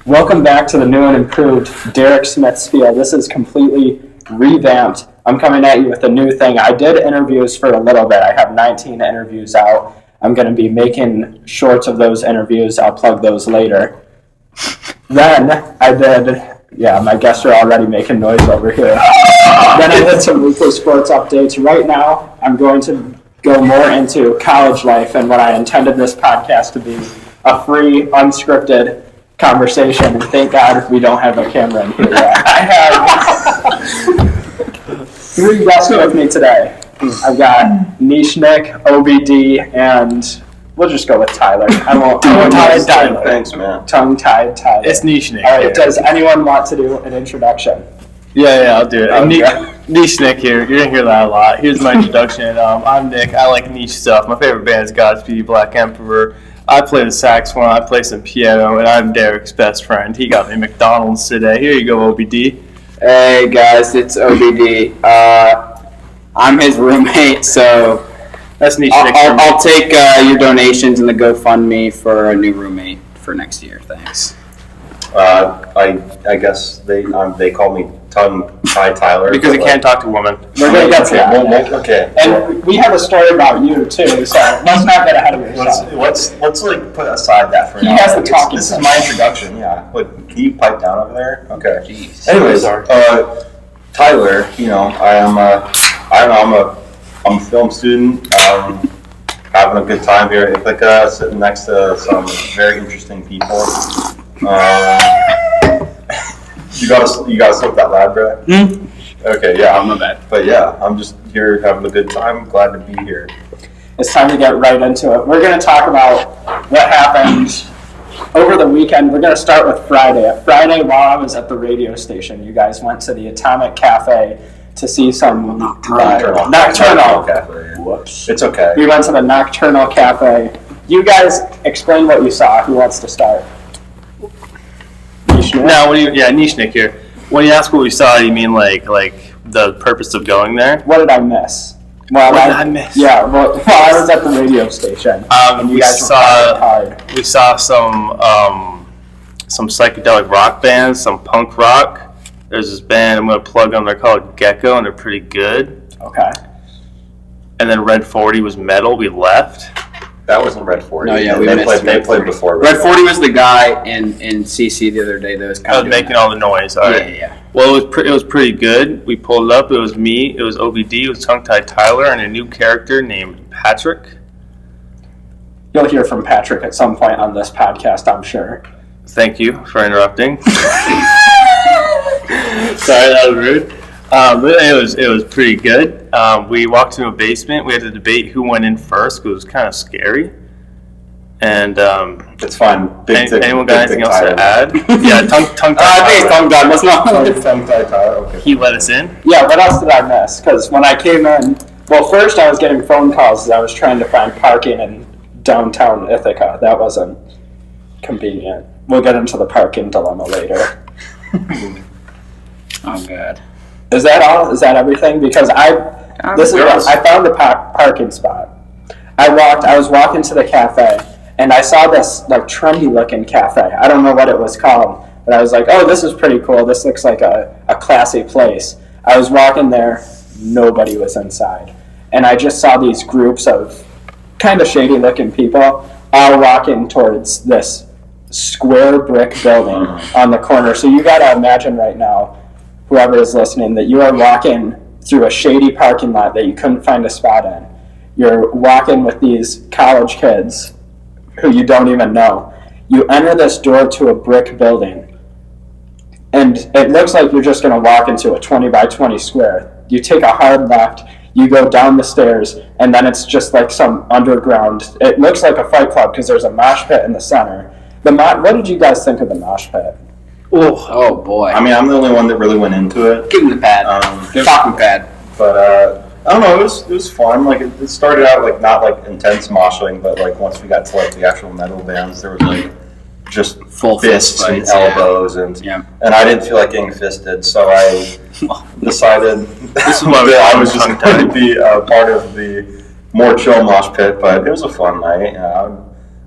Welcome back to the new and improved Derek Smith Spiel. This is completely revamped. I'm coming at you with a new thing. I did interviews for a little bit. I have 19 interviews out. I'm going to be making shorts of those interviews. I'll plug those later. Then I did, my guests are already making noise over here. Then I did some weekly sports updates. Right now, I'm going to go more into college life and what I intended this podcast to be, a free, unscripted conversation. And thank God we don't have a camera in here yet. I have 3 guests with me today. I've got Niche Nick, OBD, and we'll just go with Tyler. I won't Tyler. Thanks, man. Tongue-tied Tyler. It's Niche Nick. All right, does anyone want to do an introduction? Yeah, I'll do it. Niche Nick here. You're going to hear that a lot. Here's my introduction. I'm Nick. I like niche stuff. My favorite band is Godspeed, Black Emperor. I play the saxophone. I play some piano, and I'm Derek's best friend. He got me McDonald's today. Here you go, OBD. Hey, guys, it's OBD. I'm his roommate, so That's Niche Nick. I'll take your donations in the GoFundMe for a new roommate for next year. Thanks. I guess they call me Tongue-tied Tyler. Because he can't talk to women. We're going to get to that. Okay. And we have a story about you, too, so let's not get ahead of yourself. Let's like put aside that for now. He has the talking. This is my introduction. Yeah. Like, can you pipe down over there? Okay. Jeez. Anyways, Tyler, I'm a film student. Having a good time here at Ithaca, sitting next to some very interesting people. You gotta slip that loud, bro. Okay, yeah, My bad. But yeah, I'm just here having a good time. Glad to be here. It's time to get right into it. We're going to talk about what happened over the weekend. We're going to start with Friday. Friday, while I was at the radio station, you guys went to the Atomic Cafe to see some Nocturnal Cafe. Whoops. It's okay. We went to the Nocturnal Cafe. You guys explain what you saw. Who wants to start? Now, Niche Nick here. When you ask what we saw, you mean like the purpose of going there? What did I miss? What did I miss? Yeah, while I was at the radio station. We saw some psychedelic rock bands, some punk rock. There's this band I'm going to plug them. They're called Gecko, and they're pretty good. Okay. And then Red 40 was metal. We left. That wasn't Red 40. No, yeah, they played before. Red 40 was the guy in CC the other day that was kind I of was making all the noise. All right. Yeah. Well, it was pretty good. We pulled up. It was me. It was OBD. It was Tongue-tied Tyler, and a new character named Patrick. You'll hear from Patrick at some point on this podcast, I'm sure. Thank you for interrupting. Sorry, that was rude. But it was pretty good. We walked into a basement. We had to debate who went in first because it was kind of scary. And It's fine. anyone got anything else to add? Yeah, tongue-tied. I think it's tongue-tied. Let's not. Tongue-tied Tyler. Okay. He let us in. Yeah, what else did I miss? Because when I came in, well, first I was getting phone calls as I was trying to find parking in downtown Ithaca. That wasn't convenient. We'll get into the parking dilemma later. Oh, God. Is that all? Is that everything? Because I found a parking spot. I was walking to the cafe, and I saw this like trendy looking cafe. I don't know what it was called, but I was like, oh, this is pretty cool. This looks like a classy place. I was walking there, nobody was inside. And I just saw these groups of kind of shady looking people all walking towards this square brick building on the corner. So you got to imagine right now, whoever is listening, that you are walking through a shady parking lot that you couldn't find a spot in. You're walking with these college kids who you don't even know. You enter this door to a brick building, and it looks like you're just going to walk into a 20 by 20 square. You take a hard left, you go down the stairs, and then it's just like some underground. It looks like a fight club because there's a mosh pit in the center. What did you guys think of the mosh pit? Oh, boy. I mean, I'm the only one that really went into it. Give him the pad. Talking pad. But I don't know. It was fun. Like it started out like not like intense moshing, but like once we got to like the actual metal bands, there was like just Full fists and fights, elbows and I didn't feel like getting fisted, so I decided This is why that I was just going to be a part of the more chill mosh pit. But it was a fun night.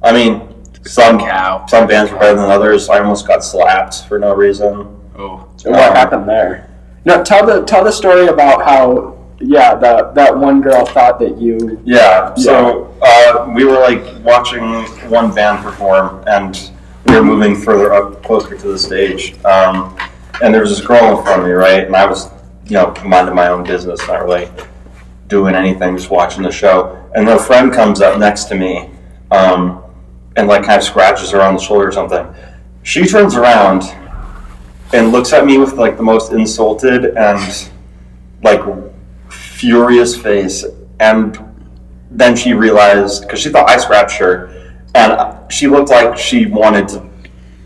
I mean, Some bands were better than others. I almost got slapped for no reason. Oh. What happened there? No, tell the story about how that one girl thought that you. Yeah. So we were like watching one band perform, and we were moving further up, closer to the stage. And there was this girl in front of me, right? And I was, minding my own business, not really doing anything, just watching the show. And her friend comes up next to me, and like kind of scratches her on the shoulder or something. She turns around and looks at me with like the most insulted and like furious face. And then she realized, because she thought I scratched her, and she looked like she wanted to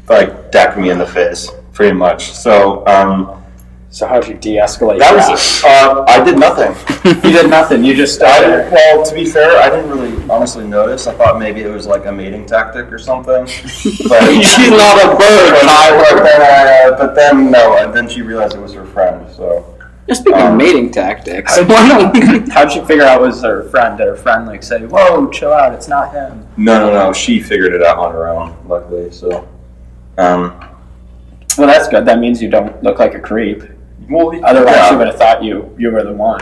like deck me in the face, pretty much. So how'd you de-escalate that? Was I did nothing. You did nothing. You just started. Well, to be fair, I didn't really honestly notice. I thought maybe it was like a mating tactic or something. But she's not a bird. But then no, and then she realized it was her friend. So. Speaking of mating tactics, how'd she figure out it was her friend? Did her friend like say, "Whoa, chill out, it's not him"? No. She figured it out on her own, luckily. So. Well, that's good. That means you don't look like a creep. Well, otherwise, she would have thought you were the one.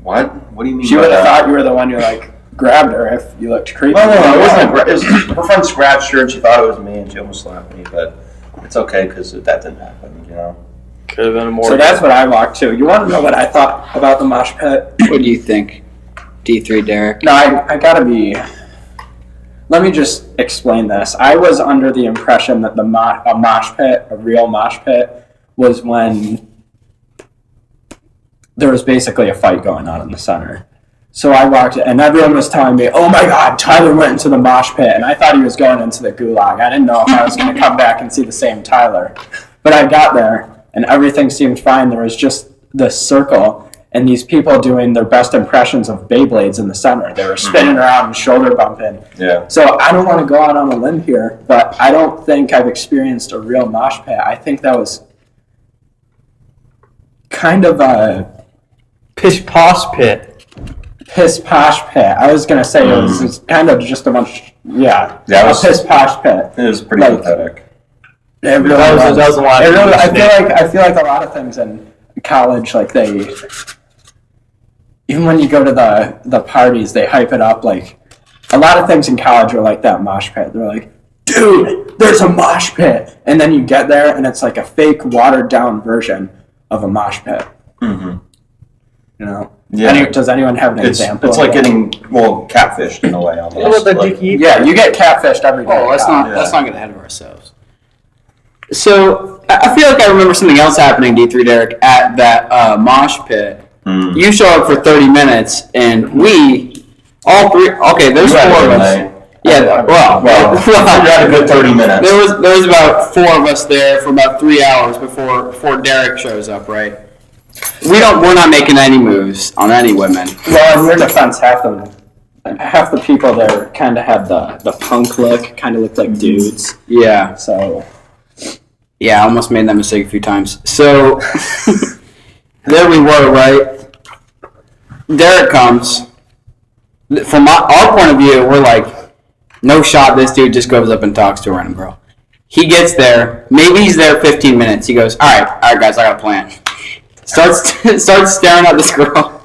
What? What do you mean? She would have thought you were the one who like grabbed her if you looked creepy. No, it wasn't. It was her friend scratched her, and she thought it was me, and she almost slapped me. But it's okay because that didn't happen. Could have been more. So that's what I walked to. You want to know what I thought about the mosh pit? What do you think, D3 Derek? No, I gotta be. Let me just explain this. I was under the impression that a mosh pit, a real mosh pit, was when there was basically a fight going on in the center. So I walked in, and everyone was telling me, "Oh my God, Tyler went into the mosh pit," and I thought he was going into the gulag. I didn't know if I was going to come back and see the same Tyler. But I got there, and everything seemed fine. There was just this circle, and these people doing their best impressions of Beyblades in the center. They were spinning around and shoulder bumping. Yeah. So I don't want to go out on a limb here, but I don't think I've experienced a real mosh pit. I think that was kind of a pish-posh pit. Piss-posh pit. I was going to say it was kind of just a bunch, a piss-posh pit. It was pretty pathetic. It really was a lot. I feel like a lot of things in college, like even when you go to the parties, they hype it up. Like a lot of things in college are like that mosh pit. They're like, dude, there's a mosh pit, and then you get there, and it's like a fake, watered down version of a mosh pit. Mm-hmm. Yeah. Does anyone have an example? It's like getting catfished in a way almost. You get catfished every day. Oh, let's not get ahead of ourselves. So I feel like I remember something else happening, D3 Derek, at that mosh pit. You show up for 30 minutes, and we all three. Okay, there's four of us. Yeah, well, you had a good 30 minutes. There was about four of us there for about 3 hours before Derek shows up, right? We're not making any moves on any women. Well, in your defense, half the people there kind of had the punk look, kind of looked like dudes. Yeah. So. Yeah, I almost made that mistake a few times. So there we were, right? Derek comes. From our point of view, we're like, no shot. This dude just goes up and talks to a random girl. He gets there. Maybe he's there 15 minutes. He goes, all right, guys, I got a plan. Starts staring at this girl.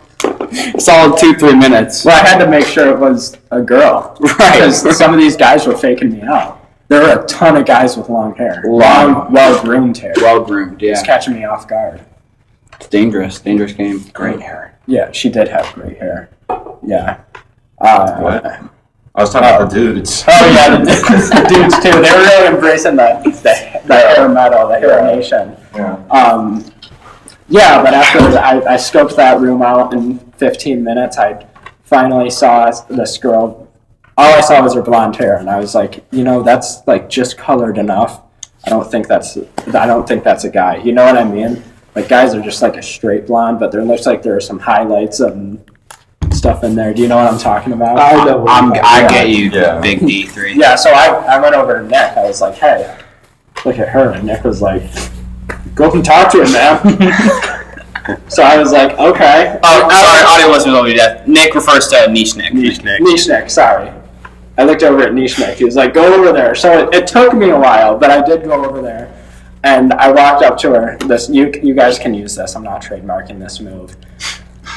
Solid 2-3 minutes. Well, I had to make sure it was a girl. Right. Because some of these guys were faking me out. There were a ton of guys with long hair. Long, well-groomed hair. Well-groomed, yeah. It's catching me off guard. It's dangerous game. Great hair. Yeah, she did have great hair. Yeah. What? I was talking about the dudes. Oh, yeah, the dudes, too. They were really embracing the hair metal, the hair nation. Yeah. Yeah, but after I scoped that room out in 15 minutes, I finally saw this girl. All I saw was her blonde hair, and I was like, that's like just colored enough. I don't think that's a guy. You know what I mean? Like guys are just like a straight blonde, but there looks like there are some highlights and stuff in there. Do you know what I'm talking about? I know. I get you, big D3. Yeah. So I went over to Nick. I was like, hey, look at her, and Nick was like, go up and talk to him, man. So I was like, okay. Oh, sorry, audio listeners will be deaf. Nick refers to Niche Nick. Niche Nick, sorry. I looked over at Nishnik. He was like, go over there. So it took me a while, but I did go over there. And I walked up to her. You guys can use this. I'm not trademarking this move.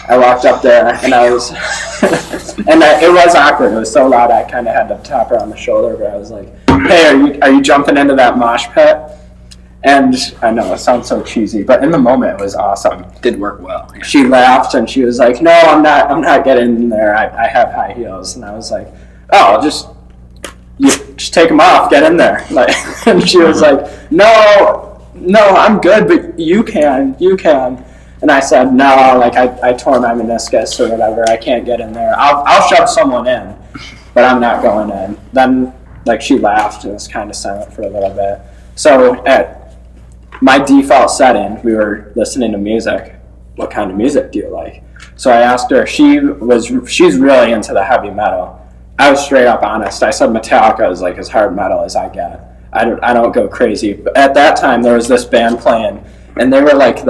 I walked up there, and I was, it was awkward. It was so loud, I kind of had to tap her on the shoulder. But I was like, "Hey, are you jumping into that mosh pit?" And I know it sounds so cheesy, but in the moment, it was awesome. Did work well. Yeah. She laughed, and she was like, "No, I'm not getting in there. I have high heels." And I was like, "Oh, just take them off, get in there." Like, and she was like, "No, I'm good, but you can." And I said, "No, like I tore my meniscus or whatever. I can't get in there. I'll shove someone in, but I'm not going in." Then, like, she laughed and was kind of silent for a little bit. So at my default setting, we were listening to music. What kind of music do you like? So I asked her. She's really into the heavy metal. I was straight up honest. I said Metallica is like as hard metal as I get. I don't go crazy. But at that time, there was this band playing, and they were like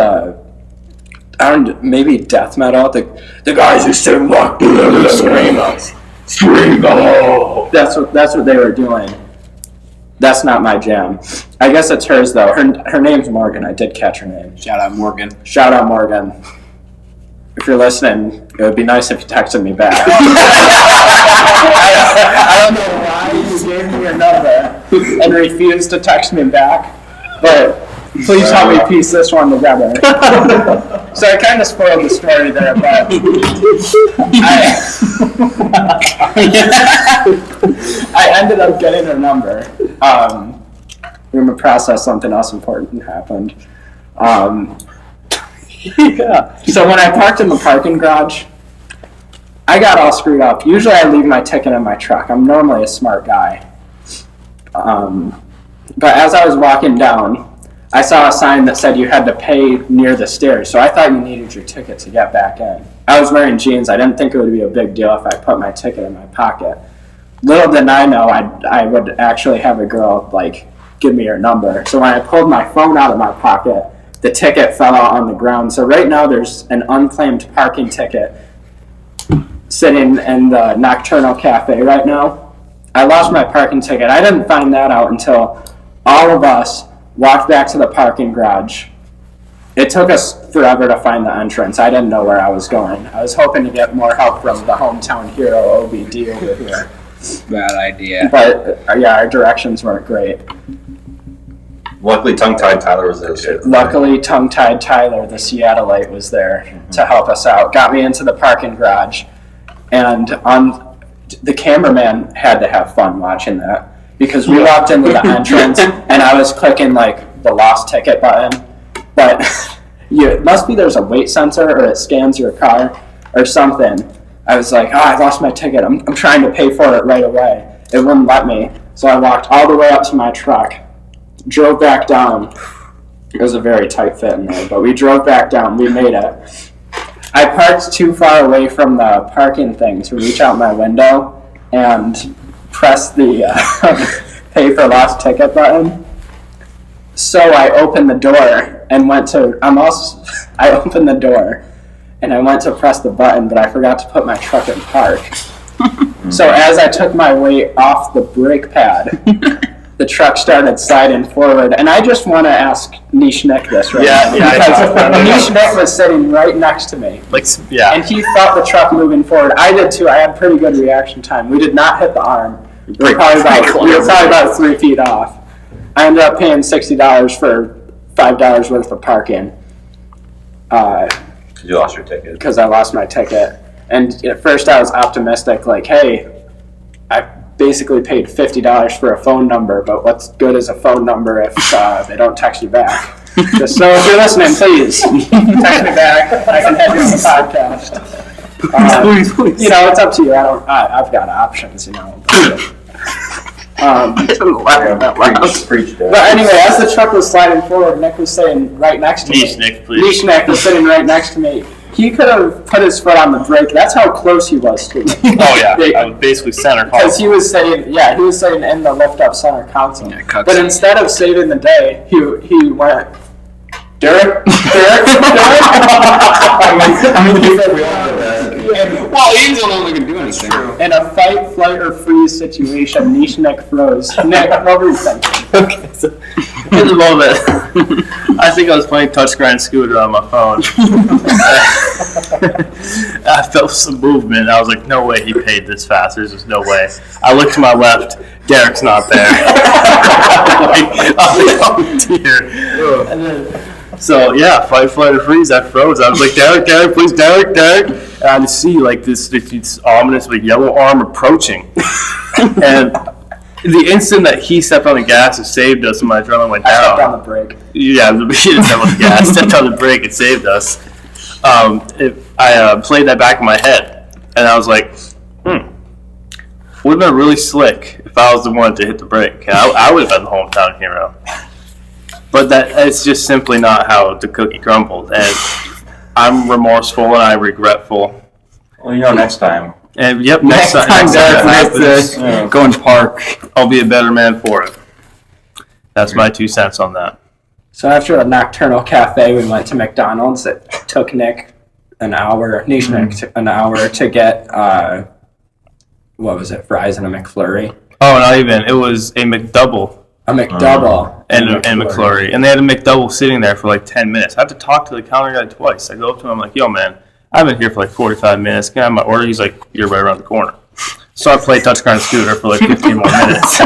maybe death metal. The guys who sing like scream. That's what they were doing. That's not my jam. I guess it's hers though. Her name's Morgan. I did catch her name. Shout out Morgan. If you're listening, it would be nice if you texted me back. I don't know why you gave me your number and refused to text me back, but please help me piece this one together. So I kind of spoiled the story there, but I ended up getting her number. We're going to process something else important happened. Yeah. So when I parked in the parking garage, I got all screwed up. Usually I leave my ticket in my truck. I'm normally a smart guy. But as I was walking down, I saw a sign that said you had to pay near the stairs, so I thought you needed your ticket to get back in. I was wearing jeans. I didn't think it would be a big deal if I put my ticket in my pocket. Little did I know I would actually have a girl, like, give me her number. So when I pulled my phone out of my pocket, the ticket fell out on the ground. So right now there's an unclaimed parking ticket sitting in the Nocturnal Cafe right now. I lost my parking ticket. I didn't find that out until all of us walked back to the parking garage. It took us forever to find the entrance. I didn't know where I was going. I was hoping to get more help from the hometown hero OBD over here. Bad idea. But yeah, our directions weren't great. Luckily, Tongue-Tied Tyler was there. Luckily, Tongue-Tied Tyler, the Seattleite, was there to help us out. Got me into the parking garage. And the cameraman had to have fun watching that. Because we walked into the entrance, and I was clicking, like, the lost ticket button. But it must be there's a weight sensor, or it scans your car, or something. I was like, I lost my ticket. I'm trying to pay for it right away. It wouldn't let me. So I walked all the way up to my truck, drove back down. It was a very tight fit in there, but we drove back down. We made it. I parked too far away from the parking thing to reach out my window and press the pay for lost ticket button. So I opened the door and I opened the door and I went to press the button, but I forgot to put my truck in park. So as I took my weight off the brake pad, the truck started sliding forward, and I just want to ask Nishnik this right now. Because Nishnik was sitting right next to me. And he felt the truck moving forward. I did too. I had pretty good reaction time. We did not hit the arm. We were probably about 3 feet off. I ended up paying $60 for $5 worth of parking. You lost your ticket. Because I lost my ticket. And at first I was optimistic, like, hey, I basically paid $50 for a phone number, but what's good is a phone number if they don't text you back? Just so if you're listening, please text me back. I can have you on the podcast. Please. You know, it's up to you. I've got options, you know. But anyway, as the truck was sliding forward, Nick was sitting right next to me. Nishnik was sitting right next to me. He could have put his foot on the brake. That's how close he was to me. Oh yeah, I was basically center console. Because he was sitting in the lift-up center console. Yeah, but instead of saving the day, he went, Derek. Well, he's the only one who can do anything. In a fight, flight, or freeze situation, niche Nick froze. Nick, what were you thinking? Okay, so in the moment, I think I was playing touch grind scooter on my phone. I felt some movement. I was like, no way he paid this fast. There's just no way. I looked to my left. Derek's not there. Oh dear. And then, so yeah, fight, flight, or freeze. I froze. I was like, Derek, please, Derek. And I just see like this ominous like yellow arm approaching. And the instant that he stepped on the gas, it saved us, and my adrenaline went down. I stepped on the brake. Yeah, he didn't step on the gas. Stepped on the brake. It saved us. I played that back in my head, and I was like, would have been really slick if I was the one to hit the brake. I would have been the hometown hero. But it's just simply not how the cookie crumbled, and I'm remorseful and I'm regretful. Well, next time. And yep, next time Derek, go and park. I'll be a better man for it. That's my 2 cents on that. So after a nocturnal cafe, we went to McDonald's. It took Nick an hour to get, what was it, fries and a McFlurry? Oh, not even. It was a McDouble. A McDouble. And McFlurry. And they had a McDouble sitting there for like 10 minutes. I had to talk to the counter guy twice. I go up to him, I'm like, yo, man, I've been here for like 45 minutes. Can I have my order? He's like, you're right around the corner. So I played touch grind scooter for like 15 more minutes.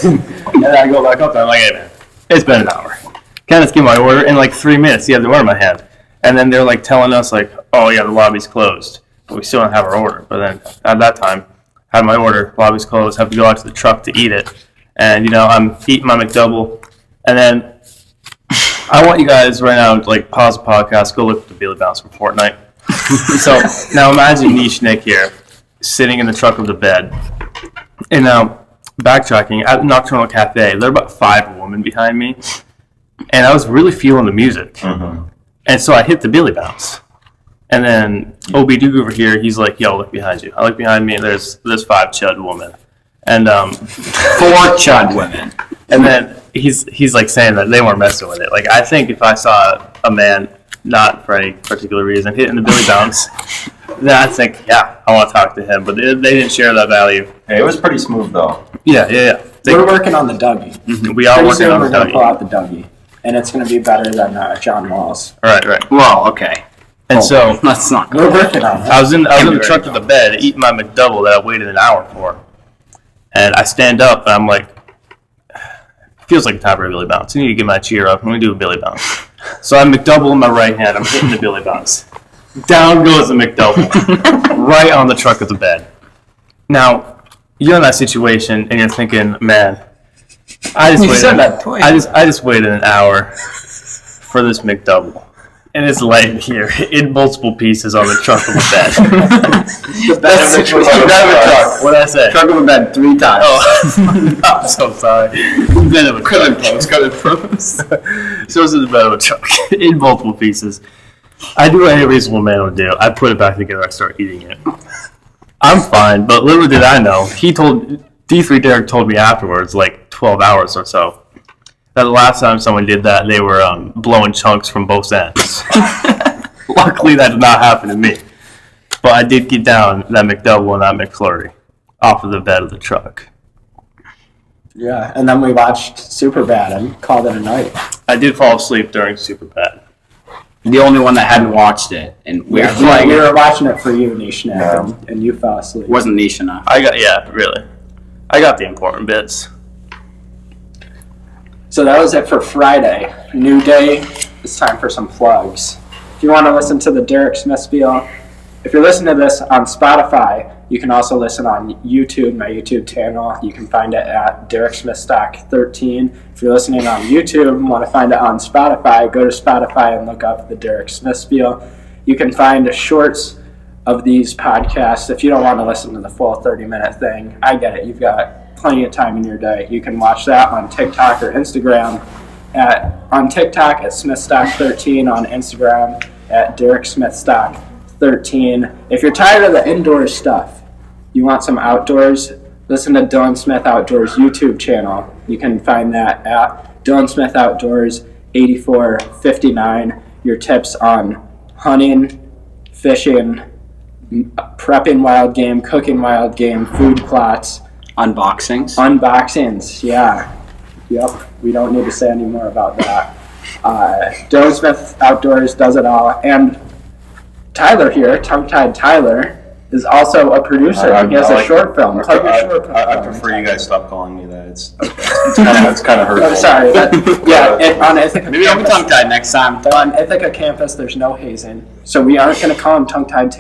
And then I go back up there, I'm like, hey, man, it's been an hour. Can I just get my order? In like 3 minutes, he had the order in my hand. And then they're like telling us like, oh yeah, the lobby's closed. But we still don't have our order. But then at that time, I had my order, lobby's closed, have to go out to the truck to eat it. And, I'm eating my McDouble. And then I want you guys right now to like pause the podcast, go look at the Billy Bounce from Fortnite. So now imagine Niche Nick here, sitting in the truck of the bed. And now backtracking at the Nocturnal Cafe, there are about 5 women behind me. And I was really feeling the music. Mm-hmm. And so I hit the Billy Bounce. And then OBD over here, he's like, yo, look behind you. I look behind me and there's 5 chud women. And 4 chud women. And then he's like saying that they weren't messing with it. Like, I think if I saw a man, not for any particular reason, hitting the Billy Bounce, then I think, yeah, I want to talk to him. But they didn't share that value. Hey, it was pretty smooth, though. Yeah. We're working on the Dougie. Mm-hmm. We are working on the We're going to pull Dougie. out the Dougie. And it's going to be better than John Walls. Right. Well, okay. And so that's not good. We're working on it. I was in the truck to the bed eating my McDouble that I waited an hour for. And I stand up and I'm like, feels like time for a Billy Bounce. I need to get my cheer up. I'm going to do a Billy Bounce. So I have McDouble in my right hand. I'm hitting the Billy Bounce. Down goes the McDouble. Right on the truck of the bed. Now, you're in that situation and you're thinking, man, I just waited an hour for this McDouble. And it's laying here in multiple pieces on the truck of the bed. The bed of the truck. What did I say? Truck of a bed 3 times. Oh, I'm so sorry. Bed of a truck. So this is the bed of a truck in multiple pieces. I do what any reasonable man would do. I put it back together. I start eating it. I'm fine, but little did I know. D3 Derek told me afterwards, like 12 hours or so, that the last time someone did that, they were blowing chunks from both ends. Luckily, that did not happen to me. But I did get down that McDouble and that McFlurry off of the bed of the truck. Yeah, and then we watched Superbad and called it a night. I did fall asleep during Superbad. The only one that hadn't watched it, and we were watching it for you, Nishnak, and you fell asleep. Wasn't niche enough. I got the important bits. So that was it for Friday. New day. It's time for some plugs. If you want to listen to the Derek Smith Spiel, if you're listening to this on Spotify, you can also listen on YouTube, my YouTube channel. You can find it at Derek Smith Stock 13. If you're listening on YouTube and want to find it on Spotify, go to Spotify and look up the Derek Smith Spiel. You can find shorts of these podcasts. If you don't want to listen to the full 30-minute thing, I get it. You've got plenty of time in your day. You can watch that on TikTok or Instagram. On TikTok at SmithStock13, on Instagram at Derek Smith Stock 13. If you're tired of the indoor stuff, you want some outdoors, listen to Dylan Smith Outdoors YouTube channel. You can find that at Dylan Smith Outdoors 8459. Your tips on hunting, fishing, prepping wild game, cooking wild game, food plots, unboxings. Yeah, yep. We don't need to say any more about that. Dylan Smith Outdoors does it all, and Tyler here, Tongue Tied Tyler, is also a producer. He has a short film. I prefer you guys stop calling me that. It's kind of hurtful. I'm sorry. On Ithaca Maybe I'll be tongue tied next time. On Ithaca campus, there's no hazing, so we aren't going to call him Tongue Tied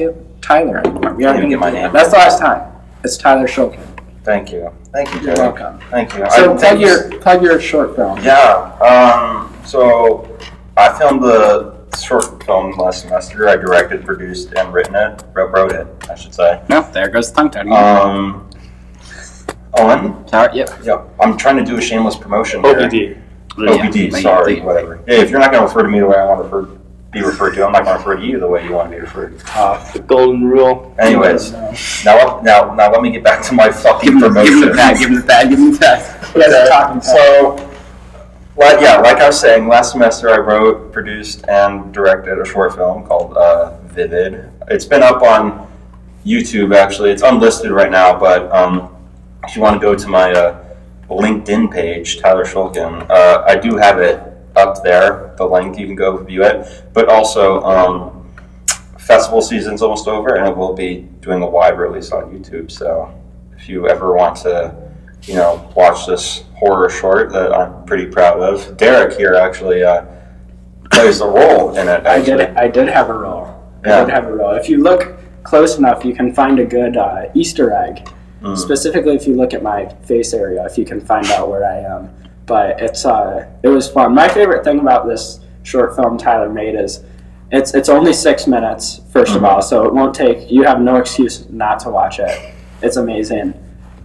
Tyler anymore. We aren't going to get my name. That's the last time. It's Tyler Shulkin. Thank you, Derek. You're welcome. Thank you. So plug your short film. Yeah. So I filmed the short film last semester. I directed, produced, and wrote it, I should say. No, there goes the tongue tied. Owen? Yep. I'm trying to do a shameless promotion here. OBD. OBD, sorry, whatever. Yeah, if you're not going to refer to me the way I want to be referred to, I'm not going to refer to you the way you want to be referred to. The golden rule. Anyways, now let me get back to my fucking promotion. Give him the pad. So, like I was saying, last semester I wrote, produced, and directed a short film called Vivid. It's been up on YouTube, actually. It's unlisted right now, but if you want to go to my LinkedIn page, Tyler Shulkin, I do have it up there, the link. You can go view it. But also, festival season's almost over, and it will be doing a wide release on YouTube. So if you ever want to, watch this horror short that I'm pretty proud of, Derek here actually plays a role in it. Actually. I did have a role. Yeah. I did have a role. If you look close enough, you can find a good Easter egg. Specifically, if you look at my face area, if you can find out where I am. But it was fun. My favorite thing about this short film Tyler made is it's only 6 minutes, first of all, so it won't take, you have no excuse not to watch it. It's amazing.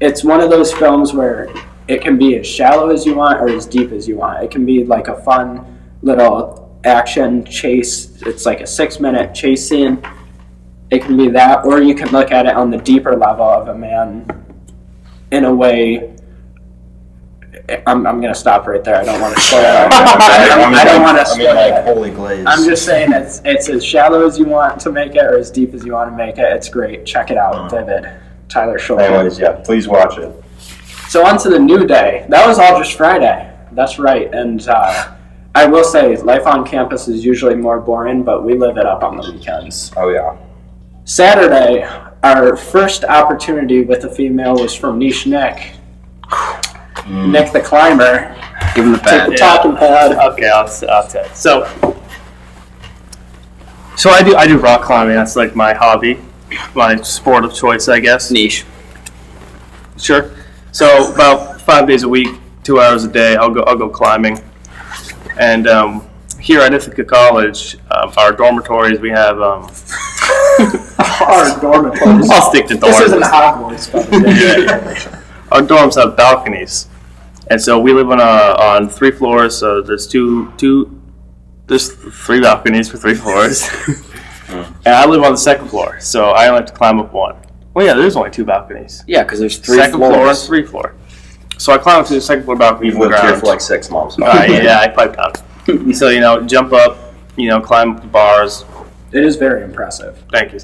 It's one of those films where it can be as shallow as you want or as deep as you want. It can be like a fun little action chase. It's like a 6-minute chase scene. It can be that, or you can look at it on the deeper level of a man in a way. I'm going to stop right there. I don't want to spoil it. I don't want to spoil it. Holy glaze. I'm just saying it's as shallow as you want to make it or as deep as you want to make it. It's great. Check it out. Vivid. Tyler Shulkin. Anyways, please watch it. So on to the new day. That was all just Friday. That's right. And I will say, life on campus is usually more boring, but we live it up on the weekends. Oh, yeah. Saturday, our first opportunity with a female was from Niche Nick. Nick the Climber. Give him the pad. Take the talking pad. Okay, I'll tell you. So I do rock climbing. That's like my hobby, my sport of choice, I guess. Niche. Sure. So about 5 days a week, 2 hours a day, I'll go climbing. And here at Ithaca College, our dormitories, we have Our dormitories. I'll stick to dorms. This isn't Hogwarts, but Our dorms have balconies, and so we live on 3 floors. So there's there's 3 balconies for 3 floors, and I live on the 2nd floor, so I only have to climb up 1. Well, yeah, there's only 2 balconies. Yeah, because there's 3 2nd floor and floors. 3 floor. So I climb up to the 2nd floor balcony. You've lived here for like 6 months. Yeah, I pipe down. So jump up, climb up the bars. it is very impressive. Thank you.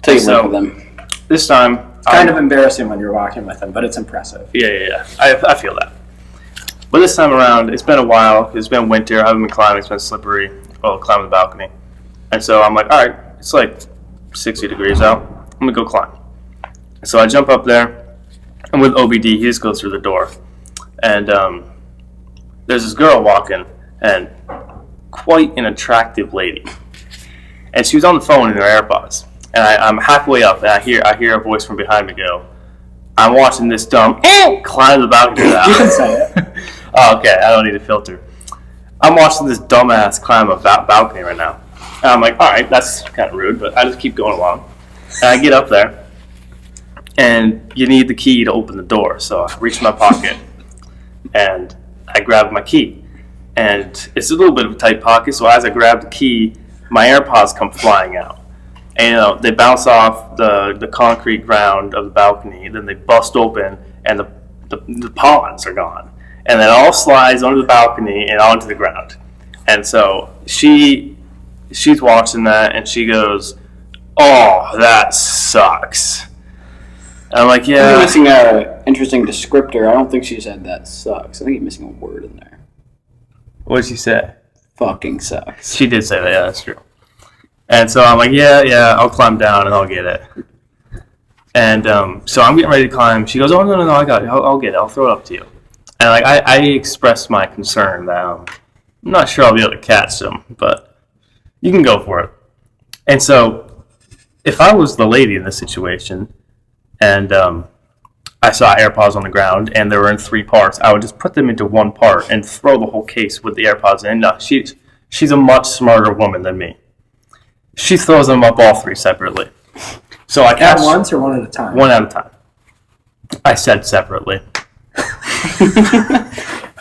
Take a So- look at them. This time, Kind of embarrassing when you're walking with him, but it's impressive. Yeah. I feel that. But this time around, it's been a while. It's been winter. I haven't been climbing. It's been slippery. Well, climbing the balcony. And so I'm like, all right, it's like 60 degrees out. I'm going to go climb. So I jump up there. And with OBD, he just goes through the door. And there's this girl walking, and quite an attractive lady. And she was on the phone in her AirPods. And I'm halfway up, and I hear a voice from behind me go, I'm watching this dumb climb the balcony now. You can say it. Oh, okay, I don't need a filter. I'm watching this dumbass climb a balcony right now. And I'm like, all right, that's kind of rude, but I just keep going along. And I get up there, and you need the key to open the door. So I reach in my pocket, and I grab my key. And it's a little bit of a tight pocket, so as I grab the key, my AirPods come flying out. And they bounce off the concrete ground of the balcony, then they bust open, and the pods are gone. And then it all slides under the balcony and onto the ground. And so she's watching that, and she goes, oh, that sucks. And I'm like, yeah. You're missing an interesting descriptor. I don't think she said that sucks. I think you're missing a word in there. What did she say? Fucking sucks. She did say that, yeah, that's true. And so I'm like, yeah, I'll climb down and I'll get it. And so I'm getting ready to climb. She goes, oh, no, I got it. I'll get it. I'll throw it up to you. And like I expressed my concern that I'm not sure I'll be able to catch them, but you can go for it. And so if I was the lady in this situation and I saw AirPods on the ground and they were in 3 parts, I would just put them into 1 part and throw the whole case with the AirPods in. No, she's a much smarter woman than me. She throws them up all 3 separately. So I catch at once or one at a time? One at a time. I said separately.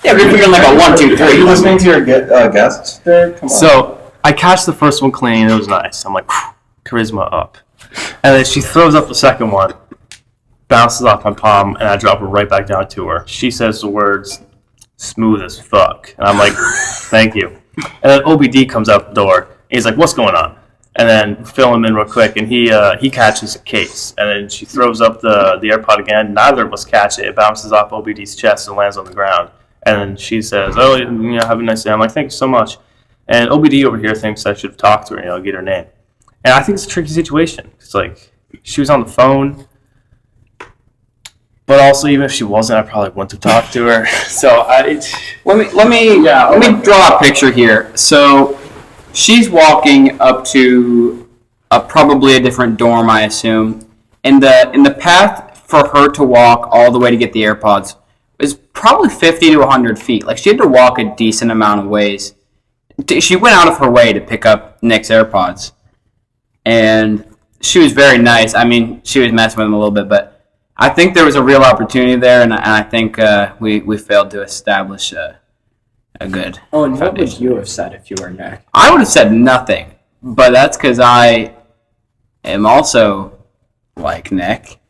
Yeah, we're doing like a 1, 2, 3. Are you listening to your guests there? Come on. So I catch the first one clean. It was nice. I'm like, charisma up. And then she throws up the second one, bounces off my palm, and I drop it right back down to her. She says the words, smooth as fuck. And I'm like, thank you. And then OBD comes out the door. And he's like, what's going on? And then fill him in real quick, and he catches a case. And then she throws up the AirPod again. Neither of us catch it. It bounces off OBD's chest and lands on the ground. And then she says, oh, have a nice day. I'm like, thank you so much. And OBD over here thinks I should talk to her, get her name. And I think it's a tricky situation. It's like, she was on the phone. But also, even if she wasn't, I probably wouldn't have talked to her. So let me draw a picture here. So she's walking up to probably a different dorm, I assume. In the path for her to walk all the way to get the AirPods is probably 50 to 100 feet. Like, she had to walk a decent amount of ways. She went out of her way to pick up Nick's AirPods. And she was very nice. I mean, she was messing with him a little bit, but I think there was a real opportunity there, and I think we failed to establish a good Oh, and what would foundation. you have said if you were Nick? I would have said nothing, but that's because I am also like Nick.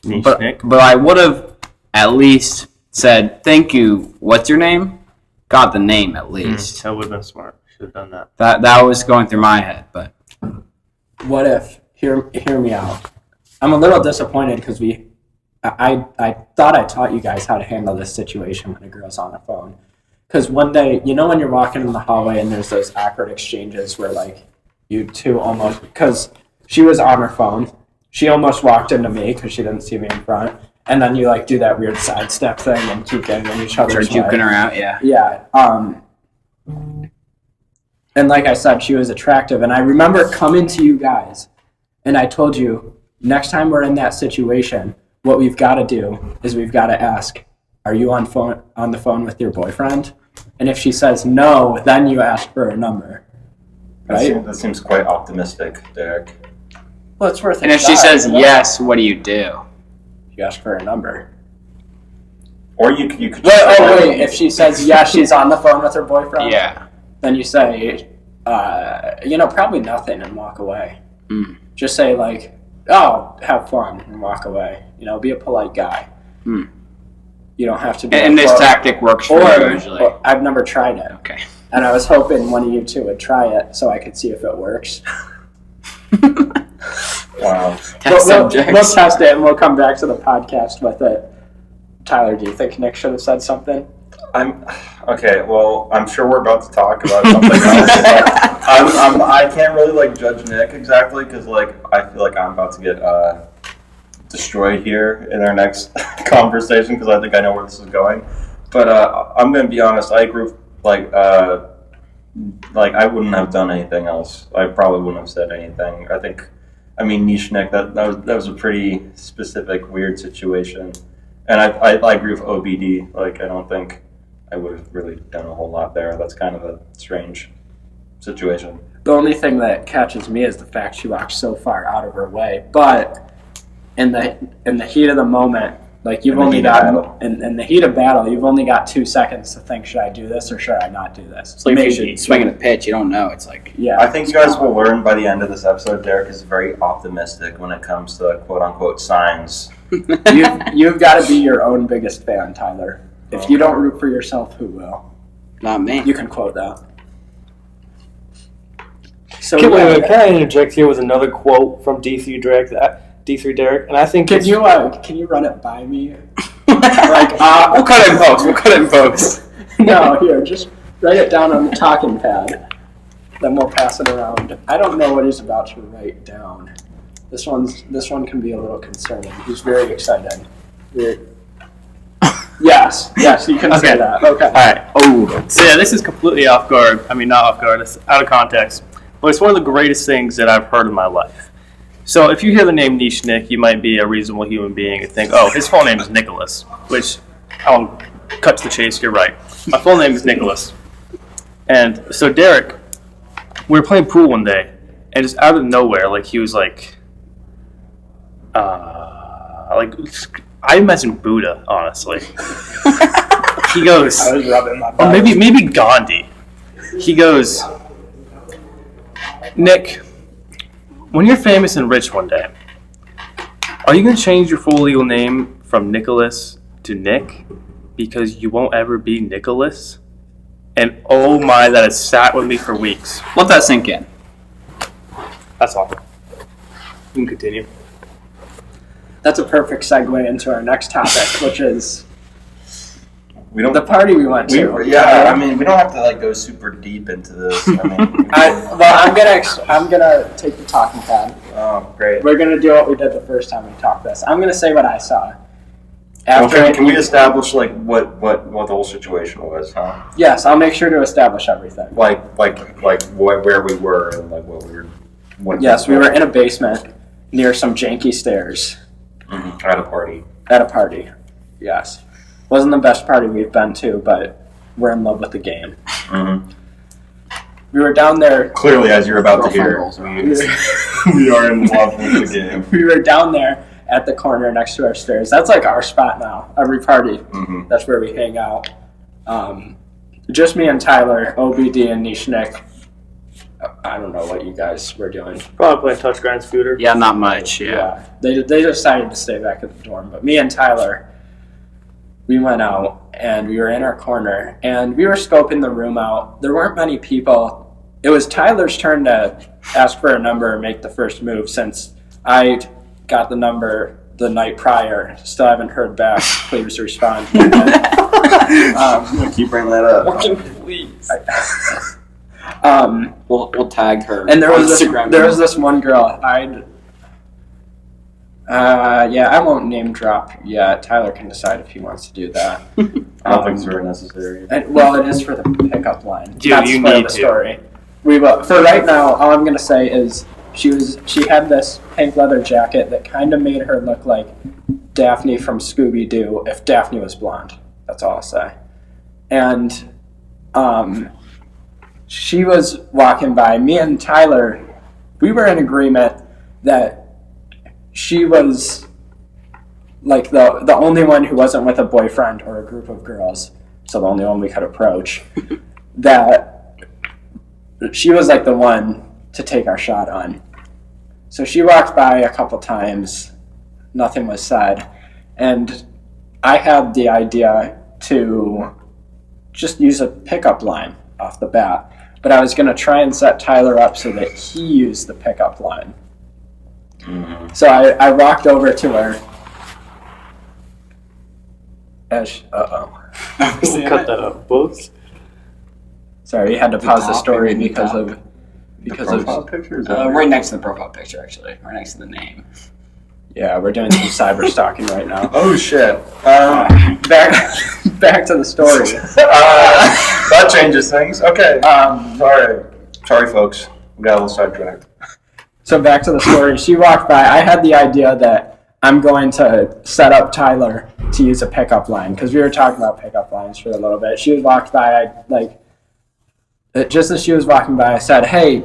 Nick. But I would have at least said, thank you, what's your name? Got the name at least. That would have been smart. Should have done that. That was going through my head, but What if, hear me out. I'm a little disappointed because I thought I taught you guys how to handle this situation when a girl's on the phone. Because one day, when you're walking in the hallway and there's those awkward exchanges where, like, you two almost, because she was on her phone, she almost walked into me because she didn't see me in front, and then you, like, do that weird sidestep thing and keep getting in each other's way. juking her out, yeah. Yeah. And like I said, she was attractive, and I remember coming to you guys, and I told you, next time we're in that situation, what we've got to do is we've got to ask, are you on the phone with your boyfriend? And if she says no, then you ask for a number. Right? That seems quite optimistic, Derek. Well, it's worth it. And if she says yes, what do? You ask for a number. Or you could. Wait. If she says yes, she's on the phone with her boyfriend. Yeah. Then you say, probably nothing, and walk away. Mm. Just say, like, oh, have fun, and walk away. Be a polite guy. Mm. You don't have to be. And this tactic works for you usually. Or I've never tried it. Okay. And I was hoping one of you two would try it so I could see if it works. Wow. We'll test it and we'll come back to the podcast with it. Tyler, do you think Nick should have said something? Okay. Well, I'm sure we're about to talk about something else. But I can't really judge Nick exactly because I feel like I'm about to get destroyed here in our next conversation because I think I know where this is going. But I'm gonna be honest. I agree. I wouldn't have done anything else. I probably wouldn't have said anything. Niche Nick, that was a pretty specific, weird situation. And I agree with OBD. I don't think I would have really done a whole lot there. That's kind of a strange situation. The only thing that catches me is the fact she walked so far out of her way. But in the heat of the moment, you've only got in the heat of battle, you've only got 2 seconds to think, should I do this or should I not do this? It's like if you're swinging a pitch, you don't know. It's like I think you guys will learn by the end of this episode. Derek is very optimistic when it comes to quote unquote signs. You've got to be your own biggest fan, Tyler. If you don't root for yourself, who will? Not me. You can quote that. So Can I interject here with another quote from D3 Derek? And I think can you run it by me? We'll cut it in post. No, here, just write it down on the talking pad. Then we'll pass it around. I don't know what he's about to write down. This one can be a little concerning. He's very excited. Yes, you can say that. Okay. All right. Oh. So yeah, this is completely off guard. I mean, not off guard. It's out of context. But it's one of the greatest things that I've heard in my life. So if you hear the name Niche Nick, you might be a reasonable human being and think, oh, his full name is Nicholas. Which, I'll cut to the chase. You're right. My full name is Nicholas. And so Derek, we were playing pool one day, and just out of nowhere, like he was like I imagine Buddha, honestly. He goes, I was rubbing my or maybe Gandhi. He goes, Nick, when you're famous and rich one day, are you going to change your full legal name from Nicholas to Nick because you won't ever be Nicholas? And oh my, that has sat with me for weeks. Let that sink in. That's all. You can continue. That's a perfect segue into our next topic, which is the party we went to. I mean, we don't have to go super deep into this. I mean, I'm gonna take the talking pad. Oh, great. We're gonna do what we did the first time we talked this. I'm gonna say what I saw. Can we establish what the whole situation was, huh? Yes, I'll make sure to establish everything. Like where we were and what we were. Yes, we were in a basement near some janky stairs. Mm-hmm. At a party. Yes. Wasn't the best party we've been to, but we're in love with the game. Mm-hmm. We were down there. Clearly, as you're about to hear, we are in love with the game. We were down there at the corner next to our stairs. That's like our spot now. Every party, That's where we hang out. Just me and Tyler, OBD, and Niche Nick. I don't know what you guys were doing. Probably playing Touch Grind Scooter. Yeah, not much, yeah. They decided to stay back at the dorm, but me and Tyler, we went out, and we were in our corner, and we were scoping the room out. There weren't many people. It was Tyler's turn to ask for a number and make the first move, since I got the number the night prior. Still haven't heard back. Please respond. Keep bringing that up. Please. We'll tag her. And there was this one girl. I won't name drop yet. Tyler can decide if he wants to do that. I don't think it's very necessary. It is for the pickup line. Dude, you need the story. We will. For right now, all I'm gonna say is she had this pink leather jacket that kind of made her look like Daphne from Scooby-Doo if Daphne was blonde. That's all I'll say. And she was walking by. Me and Tyler, we were in agreement that she was like the only one who wasn't with a boyfriend or a group of girls, so the only one we could approach, that she was like the one to take our shot on. So she walked by a couple times, nothing was said, and I had the idea to just use a pickup line off the bat, but I was going to try and set Tyler up so that he used the pickup line. Mm-hmm. So I walked over to her. We'll cut that up. Whoops. Sorry, you had to pause the story because of pictures. Right next to the profile picture, actually. Right next to the name. Yeah, we're doing some cyber stalking right now. Oh shit! Back to the story. That changes things. Okay. Sorry, folks. We got a little sidetracked. So back to the story. She walked by. I had the idea that I'm going to set up Tyler to use a pickup line because we were talking about pickup lines for a little bit. She walked by. Just as she was walking by, I said, "Hey,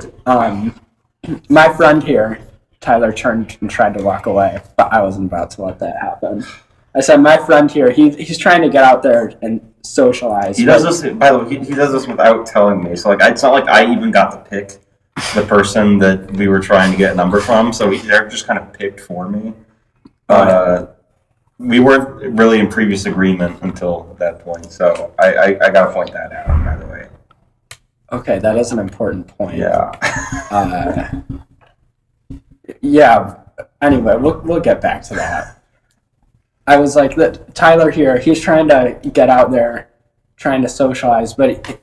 my friend here." Tyler turned and tried to walk away, but I wasn't about to let that happen. I said, "My friend here, he's trying to get out there and socialize." He does this. By the way, he does this without telling me. So it's not like I even got to pick the person that we were trying to get a number from. So they're just kind of picked for me. We weren't really in previous agreement until that point. So I got to point that out, by the way. Okay, that is an important point. Yeah. Yeah. Anyway, we'll get back to that. I was like, Tyler here, he's trying to get out there, trying to socialize, but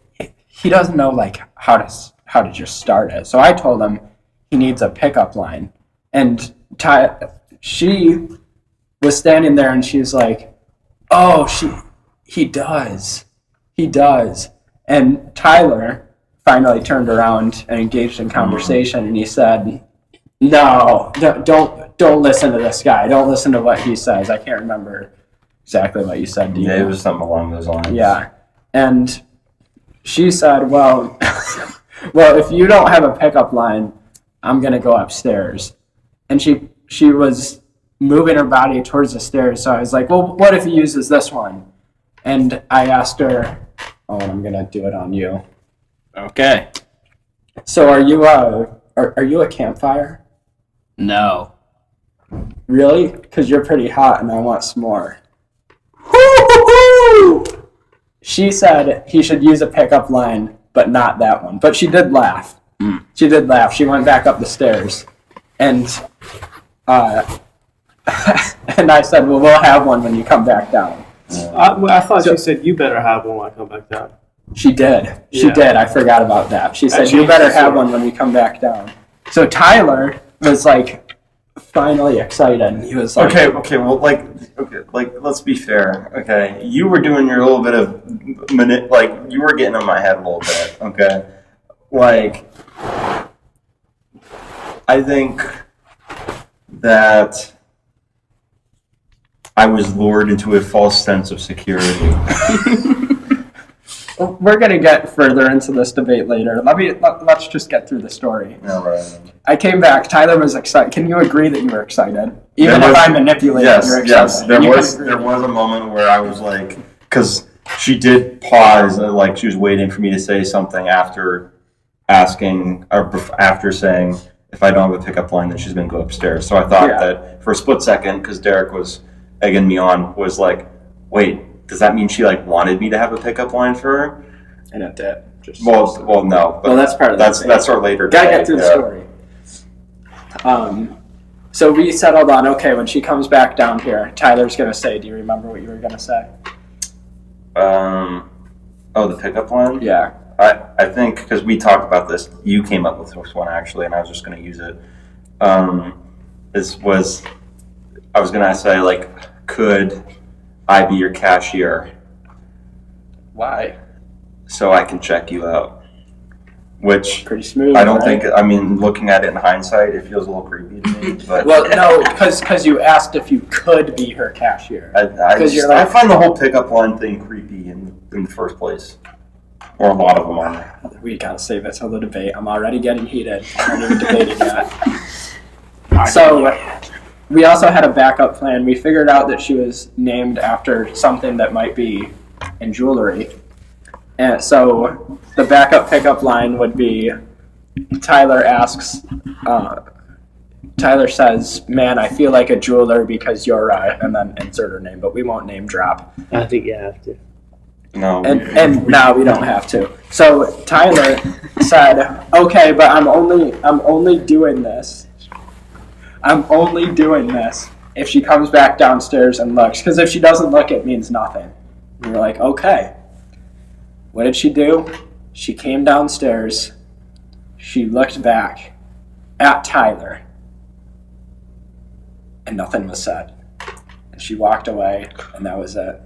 he doesn't know like how to just start it. So I told him he needs a pickup line, and she was standing there and she's like, "Oh, he does." And Tyler finally turned around and engaged in conversation, and he said, "No, don't listen to this guy. Don't listen to what he says." I can't remember exactly what you said. Yeah, it was something along those lines. Yeah, and she said, "Well, well, if you don't have a pickup line, I'm gonna go upstairs." And she was moving her body towards the stairs, so I was like, "Well, what if he uses this one?" And I asked her, "Oh, and I'm gonna do it on you." Okay. So are you a campfire? No. Really? Because you're pretty hot and I want some more. She said he should use a pickup line, but not that one. But she did laugh. She did laugh. She went back up the stairs. And and I said, "Well, we'll have one when you come back down." I thought you said you better have one when I come back down. She did. She Yeah. did. I forgot about that. She said, "You changed better the have story. one when we come back down." So Tyler was like finally excited. He was like, Okay, well, let's be fair, okay? You were doing your little bit of, you were getting in my head a little bit, okay? Like, I think that I was lured into a false sense of security. We're gonna get further into this debate later. Let's just get through the story. No, right. I came back. Tyler was excited. Can you agree that you were excited? Even if I manipulated, Yes, you're excited. yes. There You can was agree. there was a moment where I was like, because she did pause, like she was waiting for me to say something after asking or after saying, if I don't have a pickup line, then she's gonna go upstairs. So I thought Yeah. that for a split second, because Derek was egging me on, was like, wait, does that mean she like wanted me to have a pickup line for her? And it did. Just Well, no. But Well, that's part of the that's thing. that's our later. Gotta debate, get through the yeah. story. So we settled on, okay, when she comes back down here, Tyler's gonna say, do you remember what you were gonna say? Oh, the pickup line? Yeah. I think, because we talked about this, you came up with this one actually, and I was just going to use it. I was going to say, like, could I be your cashier Why? so I can check you out? Which Pretty smooth. I don't right? think, I mean, looking at it in hindsight, it feels a little creepy to me. But Well, no, because you asked if you could be her cashier. I find the whole pickup line thing creepy in the first place. Or a lot of them are. We gotta save it till the debate. I'm already getting heated. I'm not even debating yet. So, we also had a backup plan. We figured out that she was named after something that might be in jewelry. And so, the backup pickup line would be, Tyler says, "Man, I feel like a jeweler because you're," and then insert her name, but we won't name drop. I think you have to. No. And now we don't have to. So Tyler said, "Okay, but I'm only doing this. I'm only doing this if she comes back downstairs and looks. Because if she doesn't look, it means nothing." And we're like, "Okay." What did she do? She came downstairs. She looked back at Tyler, and nothing was said. And she walked away, and that was it.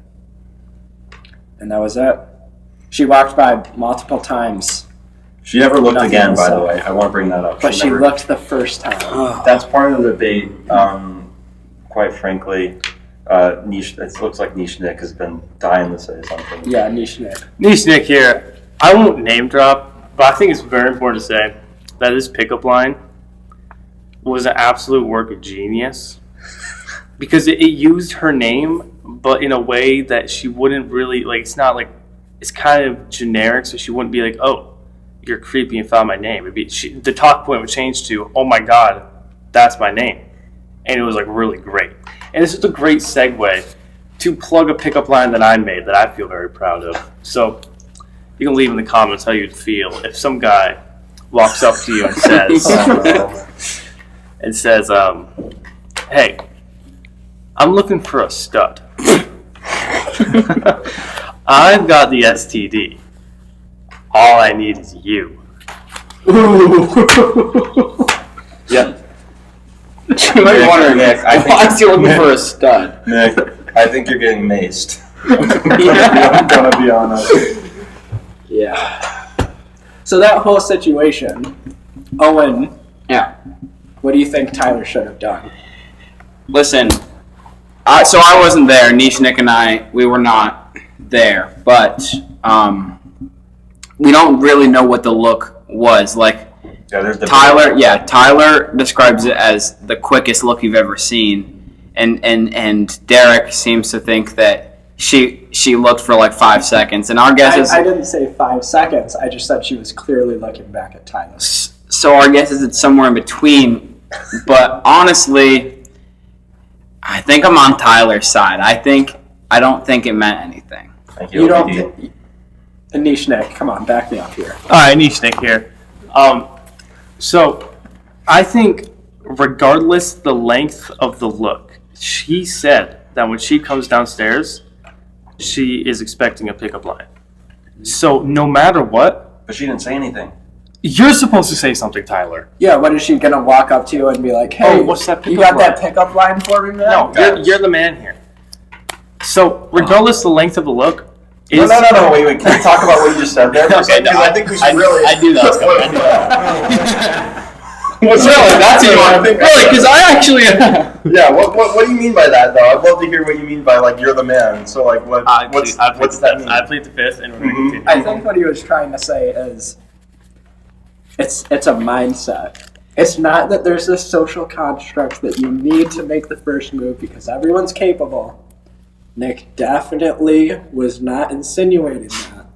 And that was it. She walked by multiple times, She never looked Nothing again, by the else. way. I want to bring that up. but she never- looked the first time. That's part of the debate. Quite frankly, Niche. It looks like Niche Nick has been dying to say something. Yeah, niche Nick. Niche Nick here. I won't name drop, but I think it's very important to say that this pickup line was an absolute work of genius because it used her name, but in a way that she wouldn't really like. It's not like it's kind of generic, so she wouldn't be like, "Oh, you're creepy and found my name." It'd be the talk point would change to, "Oh my God, that's my name," and it was like really great. And this is a great segue to plug a pickup line that I made that I feel very proud of. So You can leave in the comments how you'd feel if some guy walks up to you and says, "Hey, I'm looking for a stud. I've got the STD. All I need is you." Yep. You might be wondering, Nick, why is he looking for a stud? Nick, I think you're getting maced. I'm gonna be honest. Yeah. So that whole situation, Owen. Yeah. What do you think Tyler should have done? Listen, so I wasn't there. Niche, Nick, and I, we were not there. But we don't really know what the look was. Like, Yeah, there's Tyler describes it as the quickest look you've ever seen. And Derek seems to think that she looked for like 5 seconds. And our guess is... I didn't say 5 seconds. I just said she was clearly looking back at Tyler. So our guess is it's somewhere in between. But honestly, I think I'm on Tyler's side. I don't think it meant anything. Thank you. You don't... Anish, Nick, come on, back me up here. All right, Niche Nick here. So I think regardless the length of the look, she said that when she comes downstairs, she is expecting a pickup line. So no matter what, But she didn't say anything. you're supposed to say something, Tyler. Yeah, what is she going to walk up to you and be like, hey, what's that you pickup got that pickup line for me, man? No, you're the man here. So regardless the length of the look, No, wait, can we talk about what you just said there? Because I think we should really... I do that. What's Really? That's really? Because I actually... Yeah, what do you mean by that, though? I'd love to hear what you mean by, like, you're the man. So, like, what's that mean? I plead the fifth, and we're going to continue. I think what he was trying to say is it's a mindset. It's not that there's this social construct that you need to make the first move because everyone's capable. Nick definitely was not insinuating that.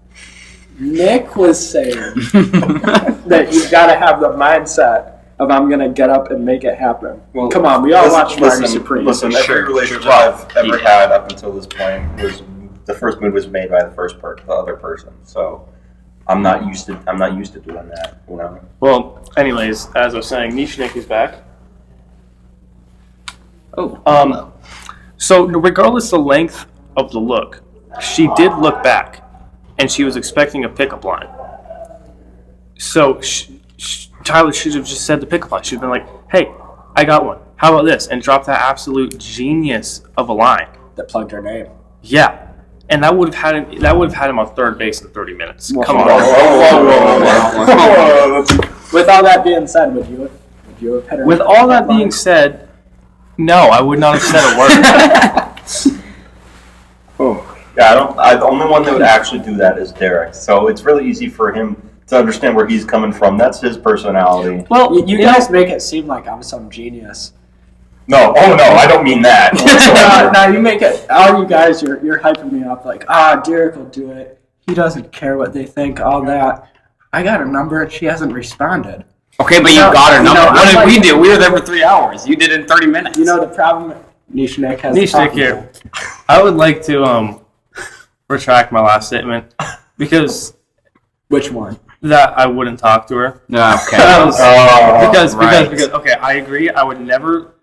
Nick was saying that you've got to have the mindset of I'm going to get up and make it happen. Well, come on, we all watch Marty Supreme. Listen, every relationship I've ever had up until this point was the first move was made by the other person. So I'm not used to doing that, you know. Well, anyways, as I was saying, Niche Nick is back. Oh. So regardless the length of the look, she did look back, and she was expecting a pickup line. So Tyler should have just said the pickup line. She'd been like, "Hey, I got one. How about this?" And drop that absolute genius of a line That plugged her name. Yeah, and that would have had him. That would have had him on third base in 30 minutes. Come on. With all that being said, would you have hit her? With all that being said, no, I would not have said a word. Yeah, the only one that would actually do that is Derek. So it's really easy for him to understand where he's coming from. That's his personality. Well, you guys make it seem like I'm some genius. No, I don't mean that. No, you make it. All you guys, you're hyping me up like, Derek will do it. He doesn't care what they think. All that. I got her number and she hasn't responded. Okay, but you got her number. What did we do? We were there for 3 hours. You did it in 30 minutes. You know the problem. Niche Nick has. Niche Nick here. I would like to retract my last statement because. Which one? That I wouldn't talk to her. Okay. Because okay, I agree. I would never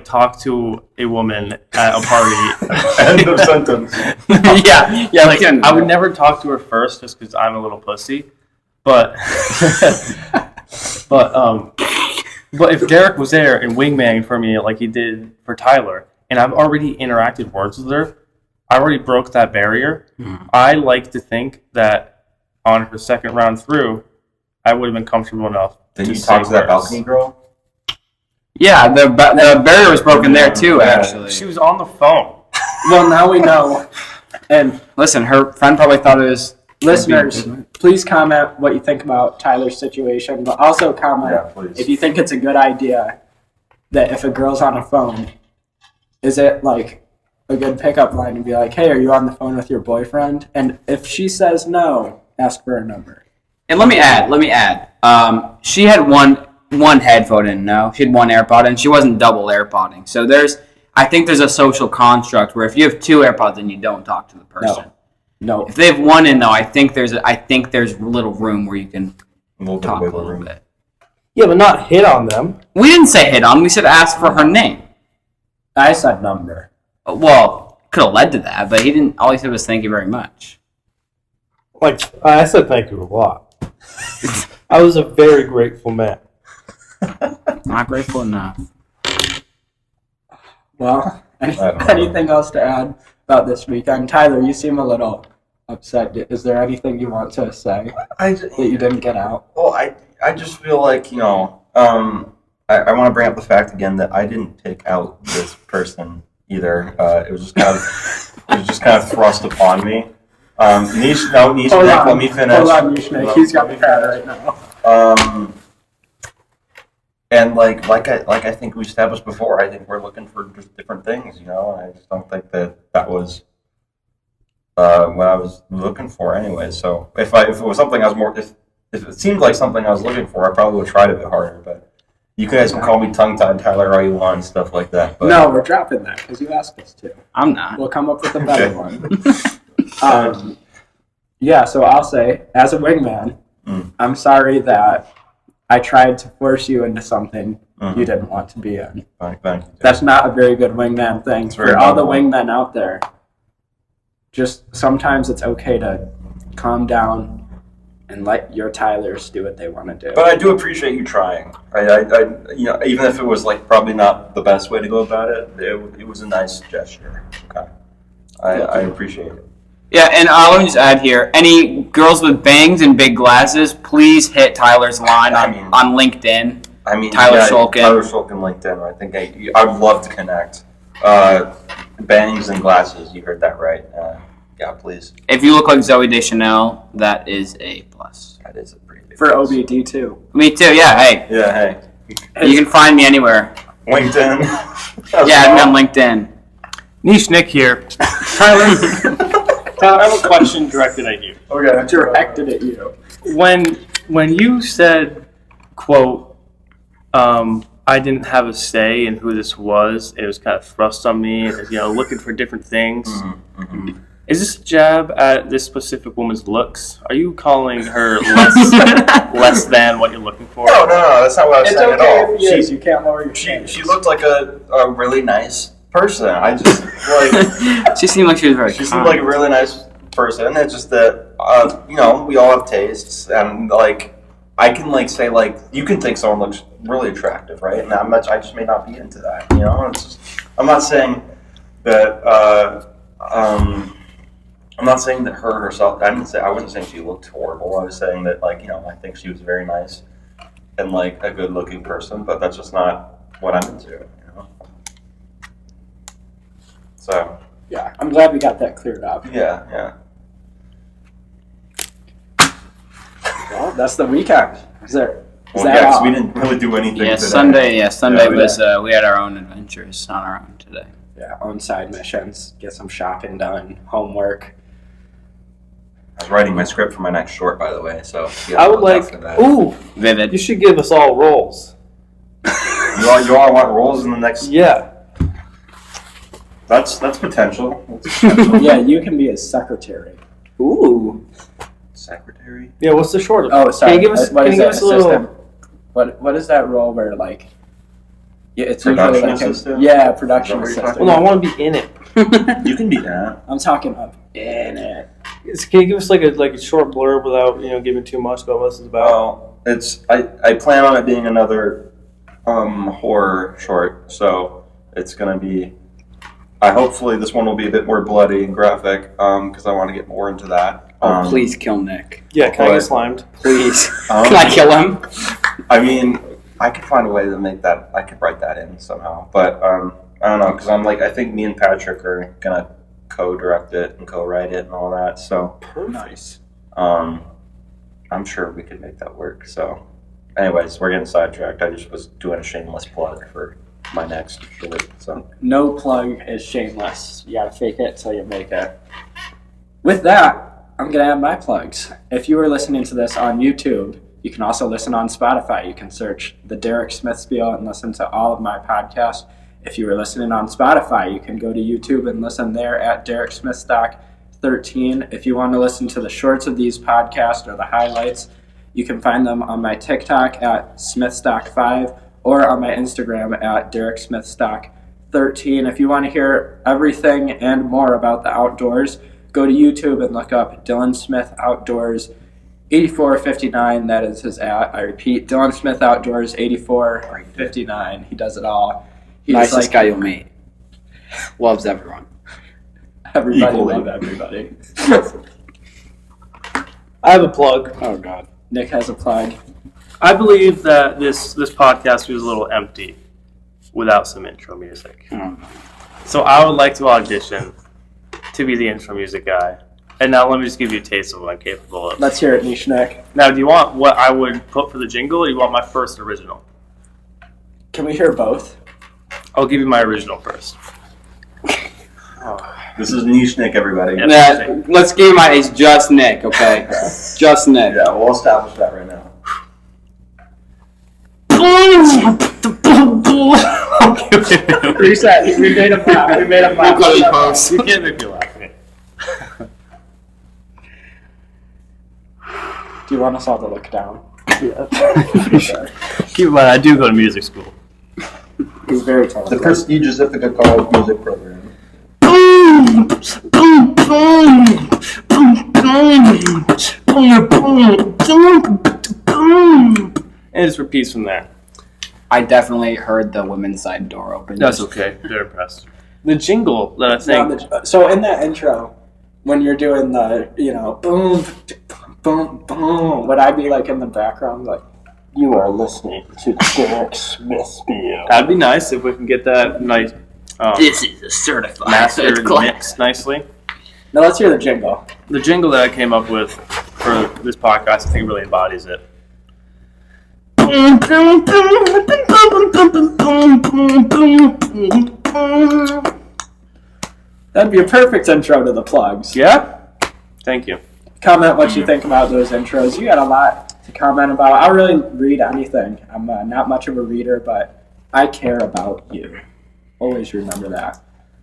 talk to a woman at a party. End of sentence. yeah. I would never talk to her first just because I'm a little pussy. But if Derek was there and wingman for me like he did for Tyler, and I've already interacted words with her, I already broke that barrier. I like to think that on her second round through, I would have been comfortable enough. Did you talk to that balcony girl? Yeah, the barrier was broken there too, actually. She was on the phone. Well, now we know. And listen, her friend probably thought it was... Listeners, please comment what you think about Tyler's situation, but also comment if you think it's a good idea that if a girl's on a phone, is it like a good pickup line to be like, hey, are you on the phone with your boyfriend? And if she says no, ask for a number. And let me add. She had one headphone in, no? She had one AirPod in. She wasn't double AirPodding. So I think there's a social construct where if you have two AirPods, then you don't talk to the person. No. If they have one in though, I think there's little room where you can talk a little bit. Yeah, but not hit on them. We didn't say hit on. We said ask for her name. I said number. Well, could have led to that, but he didn't. All he said was thank you very much. Like, I said thank you a lot. I was a very grateful man. Not grateful enough. Well, anything else to add about this weekend? Tyler, you seem a little upset. Is there anything you want to say that you didn't get out? Well, I just feel like, I want to bring up the fact again that I didn't take out this person either. It was just kind of thrust upon me. Niche, let me finish. Hold on, Niche. He's got the pad right now. And like I think we established before, I think we're looking for just different things, I just don't think that was what I was looking for anyway. So if it was something I was more, if it seemed like something I was looking for, I probably would have tried a bit harder. But you guys can call me tongue-tied Tyler all you want and stuff like that. But no, we're dropping that because you asked us to. I'm not. We'll come up with a better one. Yeah, so I'll say, as a wingman, I'm sorry that I tried to force you into something you didn't want to be in. Thank you. That's not a very good wingman thing. For all the wingmen out there, just sometimes it's okay to calm down and let your Tylers do what they want to do. But I do appreciate you trying. I even if it was like probably not the best way to go about it, it was a nice gesture. Okay, I appreciate it. Yeah, and let me just add here: any girls with bangs and big glasses, please hit Tyler's line on LinkedIn. Tyler Shulkin. Tyler Shulkin LinkedIn. I think I'd love to connect. Bangs and glasses. You heard that right. Yeah, please. If you look like Zoe Deschanel, that is a plus. That is a pretty big For plus. OBD too. Me too. Yeah. Hey. Yeah. Hey. You can find me anywhere. LinkedIn. Yeah, I'm on LinkedIn. Niche Nick here. Tyler, I have a question directed at you. Okay, directed at you. When you said, quote, I didn't have a say in who this was, it was kind of thrust on me, looking for different things. Mm-hmm. Is this a jab at this specific woman's looks? Are you calling her less than what you're looking for? No, that's not what I was saying at all. You can't lower your standards. She looked like a really nice person. I just like. She seemed like she was very. She seemed like a really nice person. It's just that we all have tastes, and like I can say you can think someone looks really attractive, right? And I just may not be into that. It's just, I'm not saying that. I'm not saying that her herself. I wasn't saying she looked horrible. I was saying that I think she was very nice and a good looking person, but that's just not what I'm into. So. Yeah, I'm glad we got that cleared up. Yeah. Well, that's the weekend. Is that because we didn't really do anything today. Sunday was we had our own adventures on our own today. Yeah, own side missions, get some shopping done, homework. I was writing my script for my next short, by the way, so I would Vivid. You should give us all roles. You all want roles in the next? Yeah. That's potential. Yeah, you can be his secretary. Ooh. Secretary? Yeah, what's the short of it? Oh, sorry. Can you give us a little... What is that role where it's Production usually assistant? Yeah, production assistant. Well, no, I want to be in it. You can be that. I'm talking of in it. Can you give us like a short blurb without giving too much about what this is about? Well, I plan on it being another horror short, so it's gonna be. Hopefully this one will be a bit more bloody and graphic, because I want to get more into that. Please kill Nick. Yeah, can I get slimed? Please. Can I kill him? I mean, I could find a way to make that. I could write that in somehow, but I don't know, because I think me and Patrick are gonna co-direct it and co-write it and all that. So nice. I'm sure we could make that work. So, anyways, we're getting sidetracked. I just was doing a shameless plug for my next short. So no plug is shameless. You gotta fake it till you make it. With that, I'm gonna add my plugs. If you are listening to this on YouTube, you can also listen on Spotify. You can search the Derek Smith Spiel and listen to all of my podcasts. If you were listening on Spotify, you can go to YouTube and listen there at Derek Smith Stock 13. If you want to listen to the shorts of these podcasts or the highlights, you can find them on my TikTok at SmithStock5 or on my Instagram at DerekSmithStock13. If you want to hear everything and more about the outdoors, go to YouTube and look up Dylan Smith Outdoors 8459. That is his at. I repeat, Dylan Smith Outdoors 8459. He does it all. He's nicest guy you'll meet. Loves everyone. Everybody Equally. love everybody. I have a plug. Oh God. Nick has a plug. I believe that this podcast was a little empty without some intro music. Oh. So I would like to audition to be the intro music guy. And now let me just give you a taste of what I'm capable of. Let's hear it, Niche Nick. Now, do you want what I would put for the jingle, or do you want my first original? Can we hear both? I'll give you my original first. This is Niche Nick, everybody. Yeah. Yeah, let's give my. It's just Nick, okay? Just Nick. Yeah, we'll establish that right now. Reset. We made him laugh. We made him laugh. You can't make me laugh. Do you want us all to look down? Keep in mind, I do go to music school. He's very The talented. prestigious Ithaca College music program. And it just repeats from there. I definitely heard the women's side door open. That's okay. They're impressed. The jingle that I think. So in that intro, when you're doing the, boom, boom, boom, would I be like in the background, like, you are listening to Derek Smith Spiel? That'd be nice if we can get that nice. This is a certified mastered mixed nicely. Now let's hear the jingle. The jingle that I came up with for this podcast, I think really embodies it. That'd be a perfect intro to the plugs. Yeah? Thank you. Comment what you think about those intros. You got a lot to comment about. I'll really read anything. I'm not much of a reader, but I care about you. Always remember that.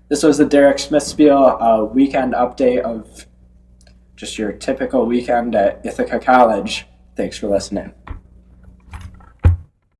This was the Derek Smith Spiel weekend update of just your typical weekend at Ithaca College. Thanks for listening.